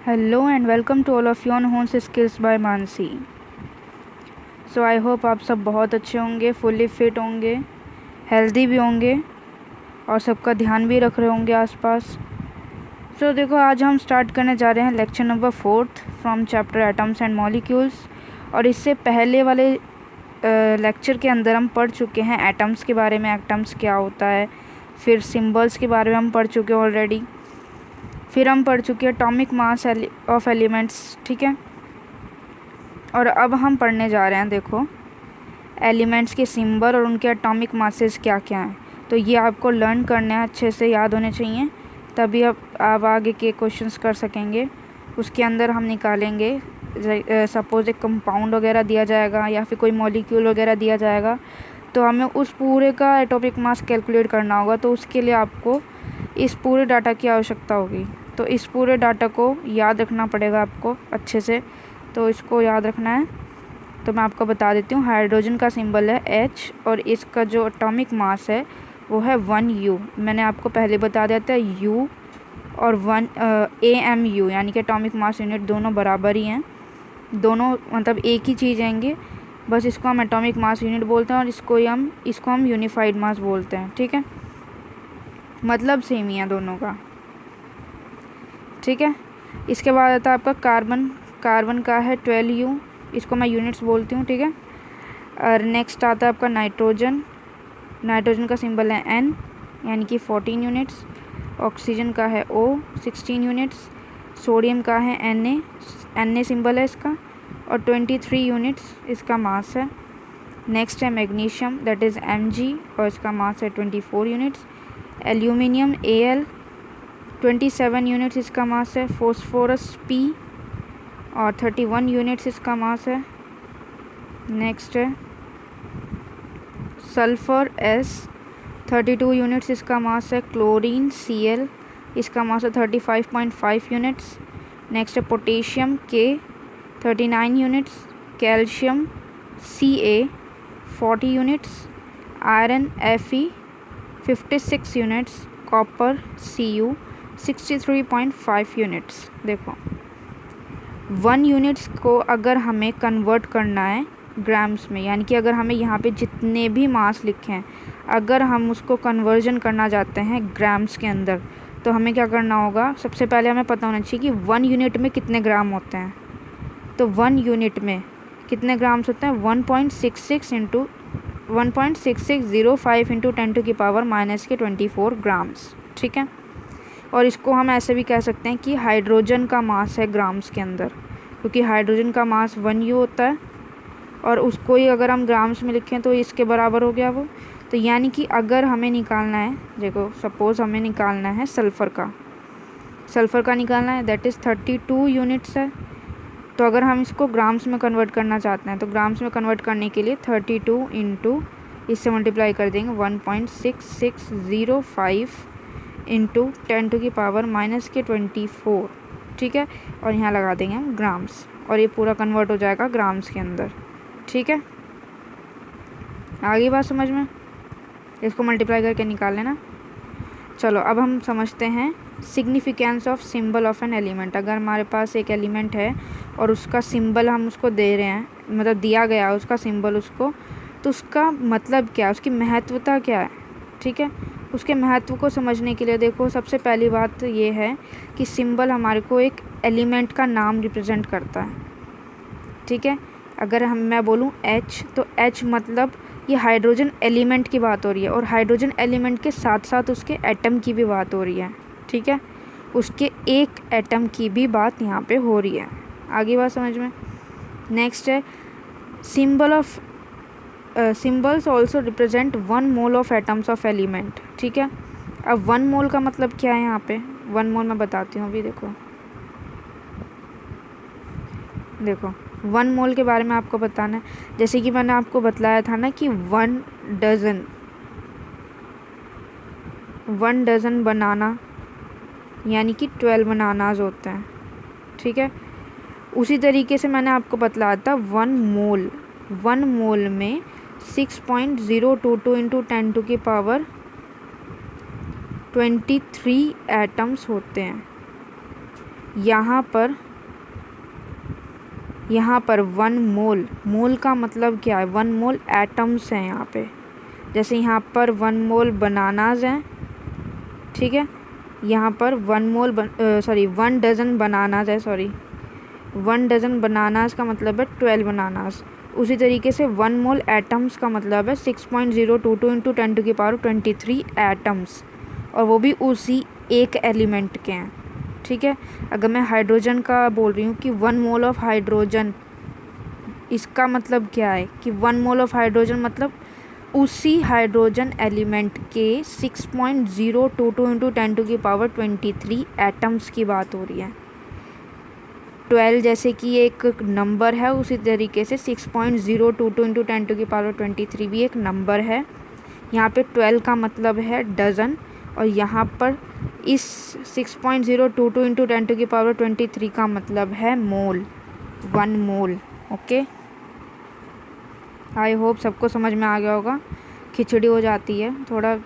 Hello and welcome to all of you on Hones Skills by Mansi. So I hope आप सब बहुत अच्छे होंगे, फुली फिट होंगे, हेल्दी भी होंगे और सबका ध्यान भी रख रहे होंगे आसपास। सो देखो, आज हम स्टार्ट करने जा रहे हैं lecture number 4 from chapter atoms and molecules. और इससे पहले वाले लेक्चर के अंदर हम पढ़ चुके हैं एटम्स के बारे में, एटम्स क्या होता है, फिर सिम्बल्स के बारे में हम पढ़ चुके हैं ऑलरेडी, फिर हम पढ़ चुके हैं एटॉमिक मास ऑफ एलिमेंट्स। ठीक है, और अब हम पढ़ने जा रहे हैं, देखो, एलिमेंट्स के सिंबल और उनके एटॉमिक मासेस क्या क्या हैं। तो ये आपको लर्न करने हैं, अच्छे से याद होने चाहिए, तभी आप आगे के क्वेश्चंस कर सकेंगे। उसके अंदर हम निकालेंगे, सपोज़ एक कंपाउंड वगैरह दिया जाएगा या फिर कोई मॉलिक्यूल वगैरह दिया जाएगा, तो हमें उस पूरे का एटॉमिक मास कैलकुलेट करना होगा। तो उसके लिए आपको इस पूरे डाटा की आवश्यकता होगी। तो इस पूरे डाटा को याद रखना पड़ेगा आपको अच्छे से। तो इसको याद रखना है, तो मैं आपको बता देती हूँ। हाइड्रोजन का सिंबल है H और इसका जो एटॉमिक मास है वो है 1U। मैंने आपको पहले बता दिया था U और 1 AMU, यानी कि एटॉमिक मास यूनिट दोनों बराबर ही हैं, दोनों मतलब एक ही चीज़ आएंगे। बस इसको हम एटॉमिक मास यूनिट बोलते हैं और इसको हम यूनिफाइड मास बोलते हैं। ठीक है, मतलब सेम ही है दोनों का। ठीक है, इसके बाद आता है आपका कार्बन का है 12U, इसको मैं यूनिट्स बोलती हूँ। ठीक है, और नेक्स्ट आता है आपका नाइट्रोजन का सिंबल है N, यानी कि 14 यूनिट्स। ऑक्सीजन का है O, 16 यूनिट्स। सोडियम का है Na सिंबल है इसका, और 23 यूनिट्स इसका मास है। नेक्स्ट है मैग्नीशियम, दैट इज़ Mg, और इसका मास है 24 यूनिट्स। एल्यूमिनियम Al, 27 यूनिट्स इसका मास है। फॉस्फोरस P, और 31 यूनिट्स इसका मास है। नेक्स्ट है सल्फ़र S, 32 यूनिट्स इसका मास है। क्लोरीन Cl, इसका मास है 35.5 यूनिट्स। नेक्स्ट है potassium K, 39 units. Calcium Ca, 40 units. Iron Fe, 56 units. Copper Cu, 63.5 units. देखो, 1 यूनिट्स को अगर हमें कन्वर्ट करना है ग्राम्स में, यानी कि अगर हमें यहाँ पे जितने भी मास लिखे हैं, अगर हम उसको कन्वर्जन करना चाहते हैं ग्राम्स के अंदर, तो हमें क्या करना होगा? सबसे पहले हमें पता होना चाहिए कि 1 यूनिट में कितने ग्राम होते हैं। तो 1 यूनिट में कितने ग्राम्स होते हैं? 1.6605 इंटू 10⁻⁻24 ग्राम्स। ठीक है, और इसको हम ऐसे भी कह सकते हैं कि हाइड्रोजन का मास है ग्राम्स के अंदर, क्योंकि हाइड्रोजन का मास 1U होता है, और उसको ही अगर हम ग्राम्स में लिखें तो इसके बराबर हो गया वो। तो यानी कि अगर हमें निकालना है, देखो सपोज़ हमें निकालना है सल्फ़र का निकालना है, दैट इज़ 32 यूनिट्स है। तो अगर हम इसको ग्राम्स में कन्वर्ट करना चाहते हैं, तो ग्राम्स में कन्वर्ट करने के लिए 32 इंटू इससे मल्टीप्लाई कर देंगे 1.6605 इंटू 10⁻⁻24। ठीक है, और यहाँ लगा देंगे हम ग्राम्स, और ये पूरा कन्वर्ट हो जाएगा ग्राम्स के अंदर। ठीक है, आगे बात समझ में? इसको मल्टीप्लाई करके निकाल लेना। चलो, अब हम समझते हैं significance of symbol of an element. अगर हमारे पास एक एलिमेंट है और उसका सिंबल हम उसको दे रहे हैं, मतलब दिया गया उसका सिंबल उसको, तो उसका मतलब क्या है, उसकी महत्वता क्या है? ठीक है, उसके महत्व को समझने के लिए देखो, सबसे पहली बात ये है कि सिंबल हमारे को एक एलिमेंट का नाम रिप्रेजेंट करता है। ठीक है, अगर मैं बोलूँ H, तो H मतलब ये हाइड्रोजन एलिमेंट की बात हो रही है, और हाइड्रोजन एलिमेंट के साथ साथ उसके एटम की भी बात हो रही है। ठीक है, उसके एक एटम की भी बात यहाँ पे हो रही है। आगे बात समझ में? नेक्स्ट है symbols also represent 1 mole of atoms of element. ठीक है, अब 1 मोल का मतलब क्या है यहाँ पे? 1 मोल मैं बताती हूँ अभी। देखो 1 मोल के बारे में आपको बताना है। जैसे कि मैंने आपको बतलाया था ना कि 1 डज़न बनाना यानी कि 12 बनानाज होते हैं। ठीक है, उसी तरीके से मैंने आपको बतलाया था 1 मोल में 6.022 इंटू 10⁻23 एटम्स होते हैं। यहाँ पर 1 मोल, मोल का मतलब क्या है, 1 मोल एटम्स हैं यहाँ पे। जैसे यहाँ पर 1 मोल बनानाज हैं, ठीक है, यहाँ पर 1 डज़न बनानाज है, 1 डज़न बनानाज का मतलब है 12 बनानाज। उसी तरीके से 1 मोल एटम्स का मतलब है 6.022 इंटू 10⁻23 एटम्स, और वो भी उसी एक एलिमेंट के हैं, ठीक है। अगर मैं हाइड्रोजन का बोल रही हूँ कि 1 मोल ऑफ हाइड्रोजन, इसका मतलब क्या है कि 1 मोल ऑफ हाइड्रोजन मतलब उसी हाइड्रोजन एलिमेंट के 6.022 इंटू 10⁻23 एटम्स की बात हो रही है। 12 जैसे कि एक नंबर है, उसी तरीके से 6.022 इंटू 10⁻23 भी एक नंबर है। यहाँ पे 12 का मतलब है डज़न, और यहाँ पर इस 6.022 इंटू 10⁻23 का मतलब है मोल, 1 मोल। ओके, आई होप सबको समझ में आ गया होगा। खिचड़ी हो जाती है थोड़ा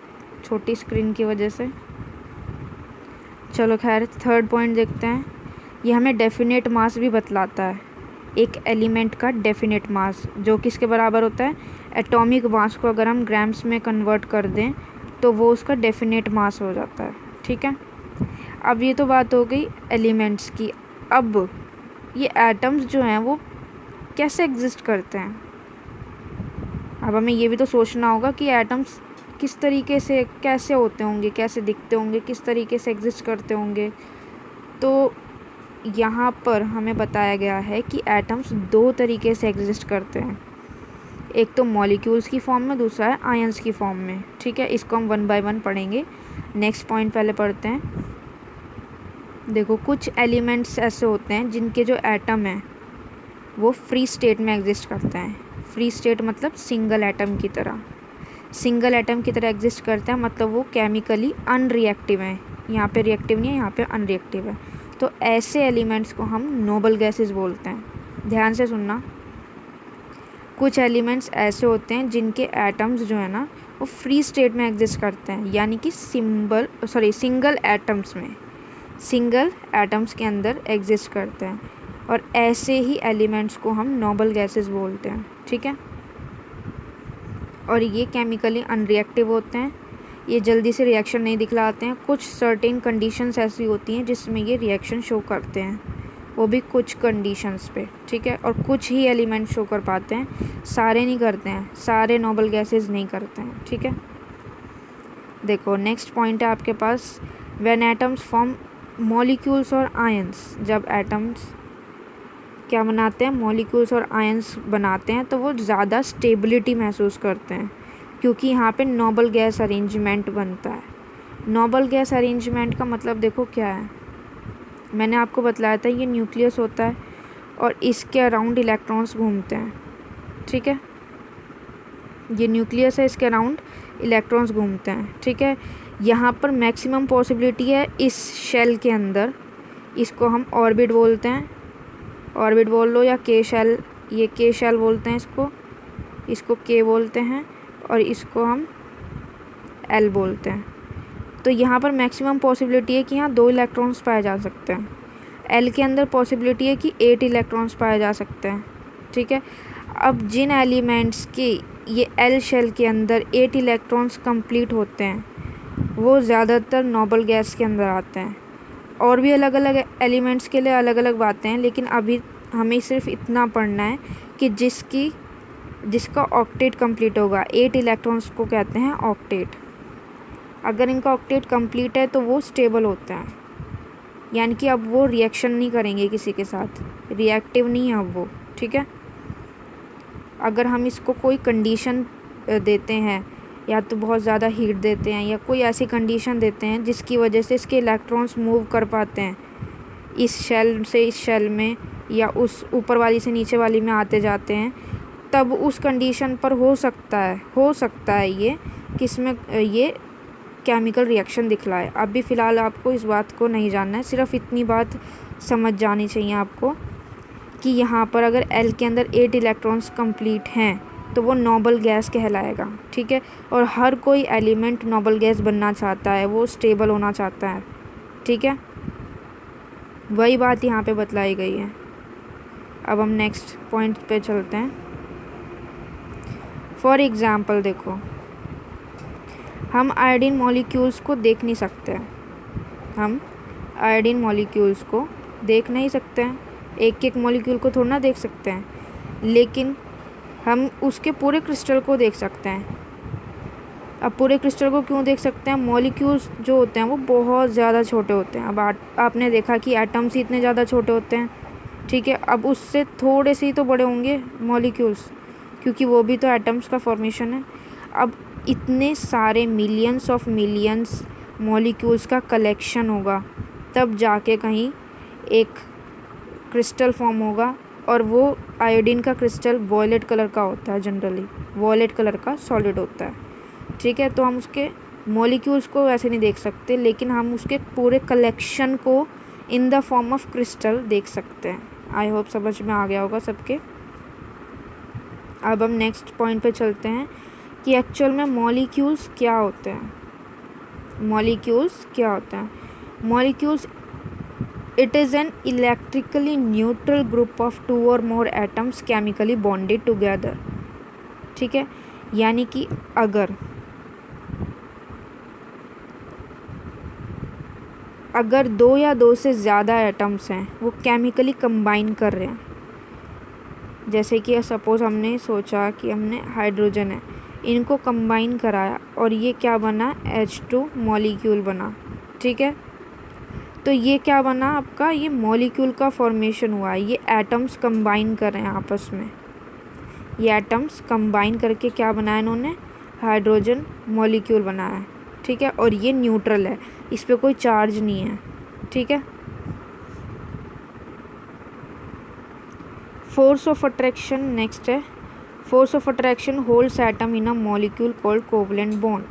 छोटी स्क्रीन की वजह से। चलो खैर, थर्ड पॉइंट देखते हैं। ये हमें डेफिनेट मास भी बतलाता है, एक एलिमेंट का डेफिनेट मास, जो किसके बराबर होता है, एटॉमिक मास को अगर हम ग्राम्स में कन्वर्ट कर दें तो वो उसका डेफिनेट मास हो जाता है, ठीक है। अब ये तो बात हो गई एलिमेंट्स की। अब ये एटम्स जो हैं वो कैसे एग्जिस्ट करते हैं। अब हमें ये भी तो सोचना होगा कि एटम्स किस तरीके से कैसे होते होंगे, कैसे दिखते होंगे, किस तरीके से एग्जिस्ट करते होंगे। तो यहाँ पर हमें बताया गया है कि एटम्स 2 तरीके से एग्जिस्ट करते हैं, एक तो मॉलिक्यूल्स की फॉर्म में, दूसरा है आयंस की फॉर्म में, ठीक है। इसको हम 1 बाय 1 पढ़ेंगे। नेक्स्ट पॉइंट पहले पढ़ते हैं। देखो, कुछ एलिमेंट्स ऐसे होते हैं जिनके जो एटम हैं वो फ्री स्टेट में एग्जिस्ट करते हैं। फ्री स्टेट मतलब सिंगल एटम की तरह, एग्जिस्ट करते हैं, मतलब वो केमिकली अनरिएक्टिव हैं। यहाँ पे रिएक्टिव नहीं है, यहाँ पे अनरिएक्टिव है। तो ऐसे एलिमेंट्स को हम नोबल गैसेस बोलते हैं। ध्यान से सुनना, कुछ एलिमेंट्स ऐसे होते हैं जिनके एटम्स जो है ना वो फ्री स्टेट में एग्जिस्ट करते हैं, यानी कि सिंगल एटम्स के अंदर एग्जिस्ट करते हैं, और ऐसे ही एलिमेंट्स को हम नोबल गैसेस बोलते हैं, ठीक है। और ये केमिकली अनरिएक्टिव होते हैं, ये जल्दी से रिएक्शन नहीं दिखलाते हैं। कुछ सर्टेन कंडीशंस ऐसी होती हैं जिसमें ये रिएक्शन शो करते हैं, वो भी कुछ कंडीशंस पे, ठीक है। और कुछ ही एलिमेंट शो कर पाते हैं, सारे नहीं करते हैं, सारे नोबल गैसेस नहीं करते हैं, ठीक है। देखो, नेक्स्ट पॉइंट है आपके पास, व्हेन एटम्स फॉर्म मॉलिक्यूल्स और आयंस। जब एटम्स क्या बनाते हैं, मॉलिक्यूल्स और आयंस बनाते हैं, तो वो ज़्यादा स्टेबिलिटी महसूस करते हैं, क्योंकि यहाँ पे नोबल गैस अरेंजमेंट बनता है। नोबल गैस अरेंजमेंट का मतलब देखो क्या है, मैंने आपको बतलाया था, ये न्यूक्लियस होता है और इसके अराउंड इलेक्ट्रॉन्स घूमते हैं, ठीक है। ये न्यूक्लियस है, इसके अराउंड इलेक्ट्रॉन्स घूमते हैं, ठीक है। यहाँ पर मैक्सिमम पॉसिबिलिटी है इस शेल के अंदर, इसको हम ऑर्बिट बोलते हैं, ऑर्बिट बोल लो या के शेल, ये के शेल बोलते हैं इसको के बोलते हैं, और इसको हम एल बोलते हैं। तो यहाँ पर मैक्सिमम पॉसिबिलिटी है कि यहाँ 2 इलेक्ट्रॉन्स पाए जा सकते हैं। एल के अंदर पॉसिबिलिटी है कि 8 इलेक्ट्रॉन्स पाए जा सकते हैं, ठीक है। अब जिन एलिमेंट्स के ये एल शेल के अंदर 8 इलेक्ट्रॉन्स कंप्लीट होते हैं, वो ज़्यादातर नोबल गैस के अंदर आते हैं। और भी अलग अलग एलिमेंट्स के लिए अलग अलग बातें हैं, लेकिन अभी हमें सिर्फ इतना पढ़ना है कि जिसका ऑक्टेट कंप्लीट होगा, 8 इलेक्ट्रॉन्स को कहते हैं ऑक्टेट। अगर इनका ऑक्टेट कंप्लीट है तो वो स्टेबल होते हैं, यानी कि अब वो रिएक्शन नहीं करेंगे किसी के साथ, रिएक्टिव नहीं है अब वो, ठीक है। अगर हम इसको कोई कंडीशन देते हैं, या तो बहुत ज़्यादा हीट देते हैं, या कोई ऐसी कंडीशन देते हैं जिसकी वजह से इसके इलेक्ट्रॉन्स मूव कर पाते हैं इस शेल से इस शेल में, या उस ऊपर वाली से नीचे वाली में आते जाते हैं, तब उस कंडीशन पर हो सकता है ये किसमें ये केमिकल रिएक्शन दिखलाए। अभी फ़िलहाल आपको इस बात को नहीं जानना है, सिर्फ इतनी बात समझ जानी चाहिए आपको कि यहाँ पर अगर एल के अंदर 8 इलेक्ट्रॉन्स कंप्लीट हैं तो वो नोबल गैस कहलाएगा, ठीक है। और हर कोई एलिमेंट नोबल गैस बनना चाहता है, वो स्टेबल होना चाहता है, ठीक है। वही बात यहाँ पे बतलाई गई है। अब हम नेक्स्ट पॉइंट पे चलते हैं। फॉर एग्ज़ाम्पल देखो, हम आयोडीन मॉलिक्यूल्स को देख नहीं सकते हैं, हम आयोडीन मॉलिक्यूल्स को देख नहीं सकते हैं, एक एक मॉलिक्यूल को थोड़ा ना देख सकते हैं, लेकिन हम उसके पूरे क्रिस्टल को देख सकते हैं। अब पूरे क्रिस्टल को क्यों देख सकते हैं? मॉलिक्यूल्स जो होते हैं वो बहुत ज़्यादा छोटे होते हैं। अब आपने देखा कि एटम्स ही इतने ज़्यादा छोटे होते हैं, ठीक है। अब उससे थोड़े से ही तो बड़े होंगे मॉलिक्यूल्स, क्योंकि वो भी तो एटम्स का फॉर्मेशन है। अब इतने सारे मिलियंस ऑफ मिलियंस मॉलिक्यूल्स का कलेक्शन होगा, तब जाके कहीं एक क्रिस्टल फॉर्म होगा, और वो आयोडीन का क्रिस्टल वॉयलेट कलर का होता है, जनरली वॉयलेट कलर का सॉलिड होता है, ठीक है। तो हम उसके मॉलिक्यूल्स को वैसे नहीं देख सकते, लेकिन हम उसके पूरे कलेक्शन को in the form of crystal देख सकते हैं। आई होप समझ में आ गया होगा सबके। अब हम नेक्स्ट पॉइंट पे चलते हैं कि एक्चुअल में मॉलिक्यूल्स क्या होते हैं। मॉलिक्यूल्स क्या होते हैं? Molecules, it is an electrically neutral group of 2 और मोर एटम्स केमिकली बॉन्डेड टुगेदर, ठीक है। यानी कि अगर 2 या 2 से ज़्यादा एटम्स हैं, वो केमिकली कंबाइन कर रहे हैं, जैसे कि सपोज़ हमने सोचा कि हमने हाइड्रोजन है, इनको कंबाइन कराया और ये क्या बना? H2 मॉलिक्यूल बना, ठीक है। तो ये क्या बना आपका? ये मॉलिक्यूल का फॉर्मेशन हुआ है। ये एटम्स कंबाइन कर रहे हैं आपस में, ये एटम्स कंबाइन करके क्या बनाया इन्होंने? हाइड्रोजन मॉलिक्यूल बनाया है, ठीक है। और ये न्यूट्रल है, इस पे कोई चार्ज नहीं है, ठीक है। फोर्स ऑफ अट्रैक्शन नेक्स्ट है। Force of attraction holds atom in a molecule called covalent bond.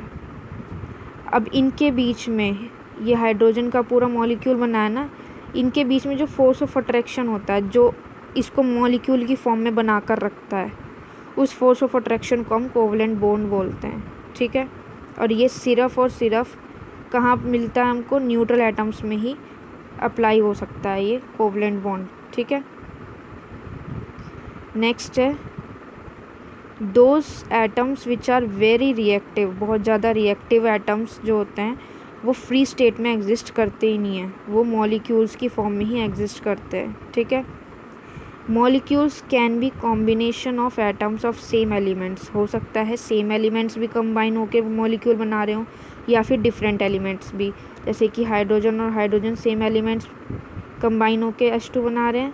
अब इनके बीच में, ये हाइड्रोजन का पूरा मॉलिक्यूल बना है ना, इनके बीच में जो फोर्स ऑफ अट्रैक्शन होता है, जो इसको मॉलिक्यूल की फॉर्म में बना कर रखता है, उस फोर्स ऑफ अट्रैक्शन को हम कोवलेंट बॉन्ड बोलते हैं, ठीक है। और ये सिर्फ और सिर्फ कहाँ मिलता है हमको? न्यूट्रल एटम्स में ही अप्लाई हो सकता है ये कोवलेंट बॉन्ड, ठीक है। नेक्स्ट है those atoms which are very reactive. बहुत ज़्यादा रिएक्टिव एटम्स जो होते हैं वो फ्री स्टेट में एग्जिस्ट करते ही नहीं हैं, वो मॉलिक्यूल्स की फॉर्म में ही एग्जिस्ट करते हैं, ठीक है। Molecules can be combination of atoms of same elements. हो सकता है सेम एलिमेंट्स भी कंबाइन होकर मॉलिक्यूल बना रहे हों, या फिर डिफरेंट एलिमेंट्स भी, जैसे कि हाइड्रोजन और हाइड्रोजन सेम एलिमेंट्स कंबाइन होकर H2 बना रहे हैं,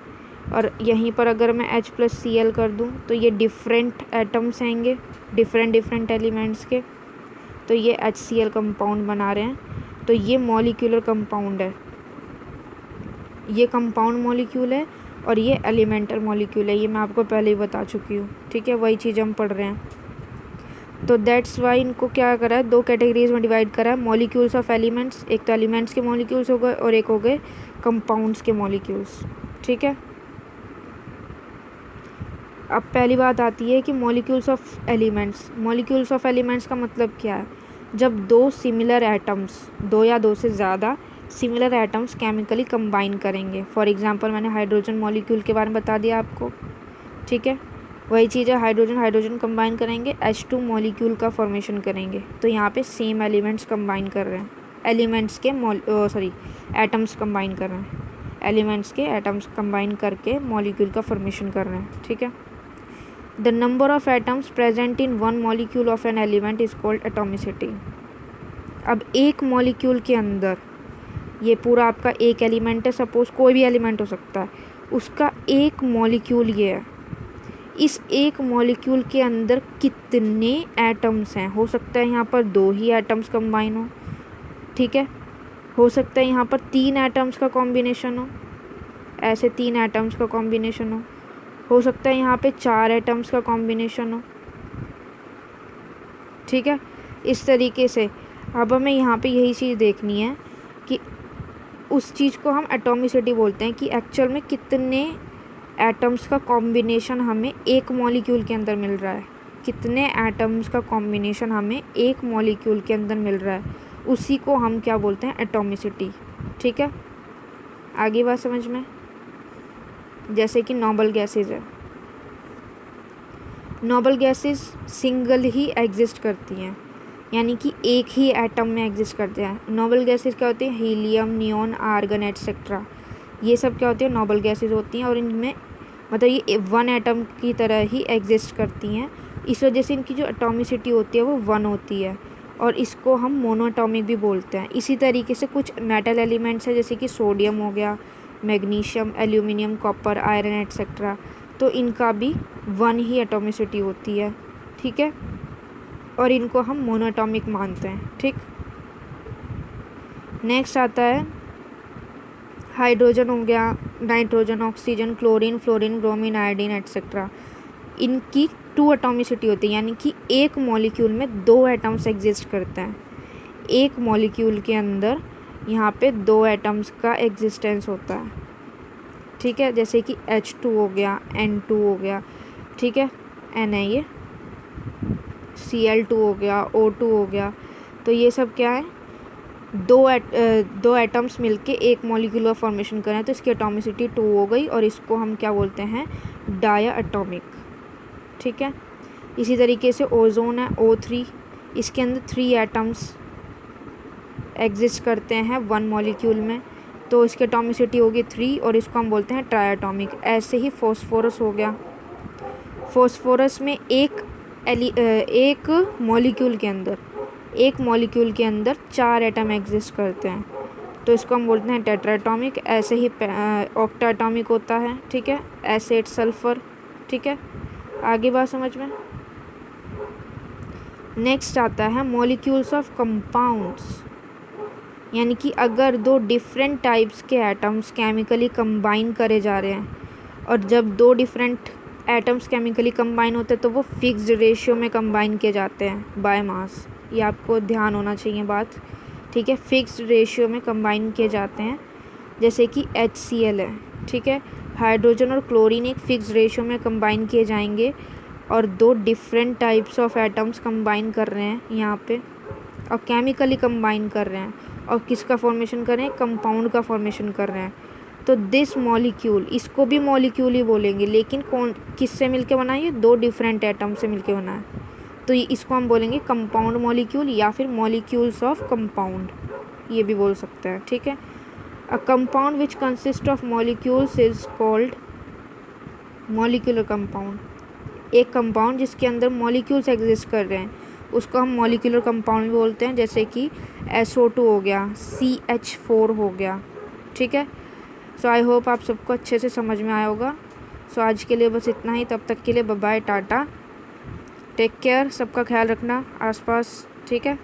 और यहीं पर अगर मैं H+Cl कर दूं तो ये डिफरेंट एटम्स आएंगे, डिफरेंट एलिमेंट्स के, तो ये HCl कंपाउंड बना रहे हैं। तो ये मॉलिक्यूलर कंपाउंड है, ये कंपाउंड मॉलिक्यूल है, और ये एलिमेंटल मॉलिक्यूल है। ये मैं आपको पहले ही बता चुकी हूँ, ठीक है, वही चीज़ हम पढ़ रहे हैं। तो दैट्स वाई इनको क्या करा है? 2 कैटेगरीज में डिवाइड करा है, मॉलिक्यूल्स ऑफ एलिमेंट्स। एक तो एलिमेंट्स के मॉलिक्यूल्स हो गए, और एक हो गए कंपाउंड्स के मॉलिक्यूल्स, ठीक है। अब पहली बात आती है कि molecules of elements. Molecules of elements का मतलब क्या है? जब 2 सिमिलर एटम्स, 2 या 2 से ज़्यादा सिमिलर एटम्स केमिकली कंबाइन करेंगे। फॉर एग्जांपल मैंने हाइड्रोजन मॉलिक्यूल के बारे में बता दिया आपको, ठीक है। वही चीज़ है, हाइड्रोजन हाइड्रोजन कंबाइन करेंगे, H2 मॉलिक्यूल का फॉर्मेशन करेंगे। तो यहाँ पे सेम एलिमेंट्स कंबाइन कर रहे हैं, एलिमेंट्स के एटम्स कंबाइन कर रहे हैं, एलिमेंट्स के एटम्स कंबाइन करके मॉलिक्यूल का फॉर्मेशन कर रहे हैं, ठीक है। The number of atoms present in one molecule of an element is called atomicity. अब एक मॉलिक्यूल के अंदर, ये पूरा आपका एक एलिमेंट है, सपोज कोई भी एलिमेंट हो सकता है, उसका एक मॉलिक्यूल ये है। इस एक मॉलिक्यूल के अंदर कितने एटम्स हैं? हो सकता है यहाँ पर 2 ही एटम्स कंबाइन हो, ठीक है। हो सकता है यहाँ पर 3 एटम्स का कॉम्बिनेशन हो, ऐसे 3 एटम्स का कॉम्बिनेशन हो सकता है यहाँ पे 4 एटम्स का कॉम्बिनेशन हो, ठीक है। इस तरीके से अब हमें यहाँ पे यही चीज़ देखनी है कि उस चीज़ को हम एटॉमिसिटी बोलते हैं, कि एक्चुअल में कितने एटम्स का कॉम्बिनेशन हमें एक मॉलिक्यूल के अंदर मिल रहा है, कितने एटम्स का कॉम्बिनेशन हमें एक मॉलिक्यूल के अंदर मिल रहा है, उसी को हम क्या बोलते हैं? एटॉमिसिटी, ठीक है। आगे बात समझ में? जैसे कि नोबल गैसेज है, नोबल गैसेज सिंगल ही एग्जिस्ट करती हैं, यानी कि एक ही एटम में एग्जिस्ट करते हैं। नोबल गैसेज क्या होते हैं? हीलियम, नियॉन, आर्गन एटसेट्रा, ये सब क्या होती है? नोबल गैसेज होती हैं। और इनमें मतलब ये वन एटम की तरह ही एग्जिस्ट करती हैं, इस वजह से इनकी जो एटॉमिसिटी होती है वो 1 होती है, और इसको हम मोनोएटॉमिक भी बोलते हैं। इसी तरीके से कुछ मेटल एलिमेंट्स हैं जैसे कि सोडियम हो गया, magnesium, aluminium, copper, iron etcetera, तो इनका भी 1 ही एटॉमिसिटी होती है, ठीक है, और इनको हम मोनोएटॉमिक मानते हैं, ठीक। नेक्स्ट आता है हाइड्रोजन हो गया, nitrogen, oxygen, chlorine, fluorine, bromine, iodine etcetera, इनकी 2 एटॉमिसिटी होती है, यानी कि एक मॉलिक्यूल में 2 एटम्स एग्जिस्ट करते हैं। एक मॉलिक्यूल के अंदर यहाँ पे 2 एटम्स का एग्जिस्टेंस होता है, ठीक है, जैसे कि H2 हो गया, N2 हो गया, ठीक है, N है ये, Cl2 हो गया, O2 हो गया, तो ये सब क्या है? दो एटम्स मिलके एक मॉलिक्यूलर फॉर्मेशन करें तो इसकी एटॉमिसिटी 2 हो गई, और इसको हम क्या बोलते हैं? डाया एटॉमिक, ठीक है। इसी तरीके से ओजोन है, O3, इसके अंदर 3 एटम्स एग्जिस्ट करते हैं 1 मॉलिक्यूल में, तो इसकी एटॉमिसिटी होगी 3, और इसको हम बोलते हैं ट्राइएटॉमिक। ऐसे ही फॉस्फोरस हो गया, फॉस्फोरस में एक मॉलिक्यूल के अंदर 4 एटम एग्जिस्ट करते हैं, तो इसको हम बोलते हैं टेट्राएटॉमिक। ऐसे ही ऑक्टाएटॉमिक होता है, ठीक है, एसिड, सल्फर, ठीक है। आगे बात समझ में? नेक्स्ट आता है मॉलिक्यूल्स ऑफ कंपाउंड्स, यानी कि अगर 2 डिफरेंट टाइप्स के एटम्स केमिकली कंबाइन करे जा रहे हैं, और जब 2 डिफरेंट एटम्स केमिकली कंबाइन होते हैं तो वो फिक्स्ड रेशियो में कंबाइन किए जाते हैं बाय मास, ये आपको ध्यान होना चाहिए बात, ठीक है, फिक्स्ड रेशियो में कंबाइन किए जाते हैं, जैसे कि HCl है, ठीक है। हाइड्रोजन और क्लोरीन एक फिक्स्ड रेशियो में कंबाइन किए जाएंगे, और 2 different types of atoms combine कर रहे हैं यहाँ पे, और केमिकली कंबाइन कर रहे हैं, और किसका फॉर्मेशन कर रहे हैं? कंपाउंड का फॉर्मेशन कर रहे हैं। तो दिस मॉलिक्यूल, इसको भी मॉलिक्यूल ही बोलेंगे, लेकिन कौन किससे मिलके बना है? ये 2 डिफरेंट एटम से मिलके बना है, तो इसको हम बोलेंगे कंपाउंड मॉलिक्यूल या फिर मॉलिक्यूल्स ऑफ कंपाउंड, ये भी बोल सकते हैं, ठीक है। A compound which consist of molecules is called molecular compound. एक कंपाउंड जिसके अंदर मॉलिक्यूल्स एग्जिस्ट कर रहे हैं उसको हम मॉलिक्यूलर कंपाउंड बोलते हैं, जैसे कि SO2 हो गया, CH4 हो गया, ठीक है। सो आई होप आप सबको अच्छे से समझ में आया होगा। सो आज के लिए बस इतना ही, तब तक के लिए bye bye, tata, take care, सबका ख्याल रखना आसपास, ठीक है,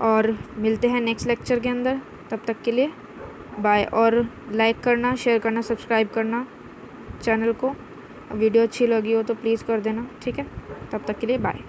और मिलते हैं नेक्स्ट लेक्चर के अंदर, तब तक के लिए बाय। और लाइक करना, शेयर करना, सब्सक्राइब करना चैनल को, वीडियो अच्छी लगी हो तो प्लीज़ कर देना, ठीक है, तब तक के लिए बाय।